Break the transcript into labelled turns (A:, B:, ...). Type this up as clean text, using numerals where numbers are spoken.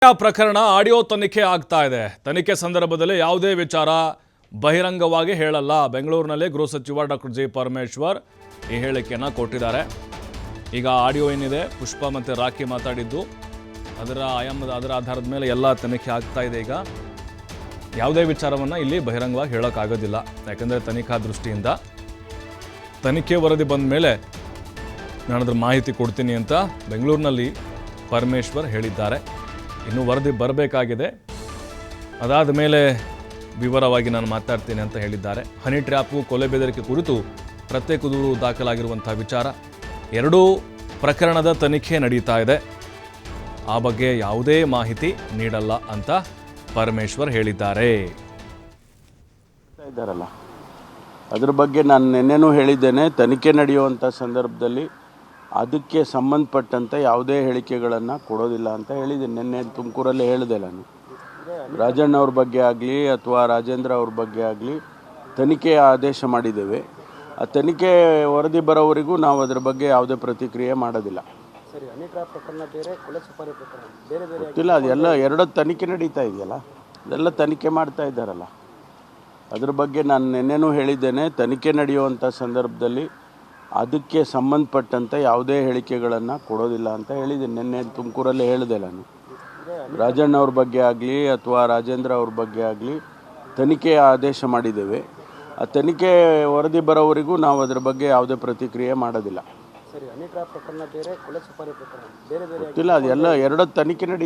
A: ಪ್ರಕರಣ ಆಡಿಯೋ ತನಿಖೆ ಆಗ್ತಾ ಇದೆ. ತನಿಖೆ ಸಂದರ್ಭದಲ್ಲಿ ಯಾವುದೇ ವಿಚಾರ ಬಹಿರಂಗವಾಗಿ ಹೇಳಲ್ಲ. ಬೆಂಗಳೂರಿನಲ್ಲಿ ಗೃಹ ಸಚಿವ ಡಾಕ್ಟರ್ ಜಿ ಪರಮೇಶ್ವರ್ ಈ ಹೇಳಿಕೆಯನ್ನು ಕೊಟ್ಟಿದ್ದಾರೆ. ಈಗ ಆಡಿಯೋ ಏನಿದೆ, ಪುಷ್ಪ ಮತ್ತು ರಾಖಿ ಮಾತಾಡಿದ್ದು, ಅದರ ಆಧಾರದ ಮೇಲೆ ಎಲ್ಲ ತನಿಖೆ ಆಗ್ತಾ ಇದೆ. ಈಗ ಯಾವುದೇ ವಿಚಾರವನ್ನು ಇಲ್ಲಿ ಬಹಿರಂಗವಾಗಿ ಹೇಳೋಕ್ಕಾಗೋದಿಲ್ಲ. ಯಾಕಂದರೆ ತನಿಖಾ ದೃಷ್ಟಿಯಿಂದ ತನಿಖೆ ವರದಿ ಬಂದ ಮೇಲೆ ನಾನು ಅದ್ರ ಮಾಹಿತಿ ಕೊಡ್ತೀನಿ ಅಂತ ಬೆಂಗಳೂರಿನಲ್ಲಿ ಪರಮೇಶ್ವರ್ ಹೇಳಿದ್ದಾರೆ. ಇನ್ನು ವರದಿ ಬರಬೇಕಾಗಿದೆ, ಅದಾದ ಮೇಲೆ ವಿವರವಾಗಿ ನಾನು ಮಾತಾಡ್ತೀನಿ ಅಂತ ಹೇಳಿದ್ದಾರೆ. ಹನಿ ಟ್ರ್ಯಾಪು, ಕೊಲೆ ಬೆದರಿಕೆ ಕುರಿತು ಪ್ರತ್ಯೇಕ ದೂರು ದಾಖಲಾಗಿರುವಂಥ ವಿಚಾರ, ಎರಡೂ ಪ್ರಕರಣದ ತನಿಖೆ ನಡೀತಾ ಇದೆ. ಆ ಬಗ್ಗೆ ಯಾವುದೇ ಮಾಹಿತಿ ನೀಡಲ್ಲ ಅಂತ ಪರಮೇಶ್ವರ್ ಹೇಳಿದ್ದಾರೆ.
B: ಅದ್ರ ಬಗ್ಗೆ ನಾನು ನಿನ್ನೆನೂ ಹೇಳಿದ್ದೇನೆ. ತನಿಖೆ ನಡೆಯುವಂಥ ಸಂದರ್ಭದಲ್ಲಿ ಅದಕ್ಕೆ ಸಂಬಂಧಪಟ್ಟಂತೆ ಯಾವುದೇ ಹೇಳಿಕೆಗಳನ್ನು ಕೊಡೋದಿಲ್ಲ ಅಂತ ಹೇಳಿದ್ದೇನೆ. ನಿನ್ನೆ ತುಮಕೂರಲ್ಲಿ ಹೇಳಿದೆ ನಾನು. ರಾಜಣ್ಣ ಅವ್ರ ಬಗ್ಗೆ ಆಗಲಿ ಅಥವಾ ರಾಜೇಂದ್ರ ಅವ್ರ ಬಗ್ಗೆ ಆಗಲಿ ತನಿಖೆ ಆದೇಶ ಮಾಡಿದ್ದೇವೆ. ಆ ತನಿಖೆ ವರದಿ ಬರೋವರೆಗೂ ನಾವು ಅದರ ಬಗ್ಗೆ ಯಾವುದೇ ಪ್ರತಿಕ್ರಿಯೆ ಮಾಡೋದಿಲ್ಲ. ಗೊತ್ತಿಲ್ಲ, ಅದೆಲ್ಲ ಎರಡು ತನಿಖೆ ನಡೀತಾ ಇದೆಯಲ್ಲ, ಅದೆಲ್ಲ ತನಿಖೆ ಮಾಡ್ತಾ ಇದ್ದಾರಲ್ಲ. ಅದ್ರ ಬಗ್ಗೆ ನಾನು ನಿನ್ನೆನೂ ಹೇಳಿದ್ದೇನೆ. ತನಿಖೆ ನಡೆಯುವಂಥ ಸಂದರ್ಭದಲ್ಲಿ ಅದಕ್ಕೆ ಸಂಬಂಧಪಟ್ಟಂತೆ ಯಾವುದೇ ಹೇಳಿಕೆಗಳನ್ನು ಕೊಡೋದಿಲ್ಲ ಅಂತ ಹೇಳಿದ್ದೇನೆ. ನಿನ್ನೆ ತುಮಕೂರಲ್ಲಿ ಹೇಳಿದೆ ನಾನು. ರಾಜಣ್ಣ ಅವ್ರ ಬಗ್ಗೆ ಆಗಲಿ ಅಥವಾ ರಾಜೇಂದ್ರ ಅವ್ರ ಬಗ್ಗೆ ಆಗಲಿ ತನಿಖೆ ಆದೇಶ ಮಾಡಿದ್ದೇವೆ. ಆ ತನಿಖೆ ವರದಿ ಬರೋವರೆಗೂ ನಾವು ಅದರ ಬಗ್ಗೆ ಯಾವುದೇ ಪ್ರತಿಕ್ರಿಯೆ ಮಾಡೋದಿಲ್ಲ. ಗೊತ್ತಿಲ್ಲ, ಅದೆಲ್ಲ ಎರಡು ತನಿಖೆ ನಡೀತಾ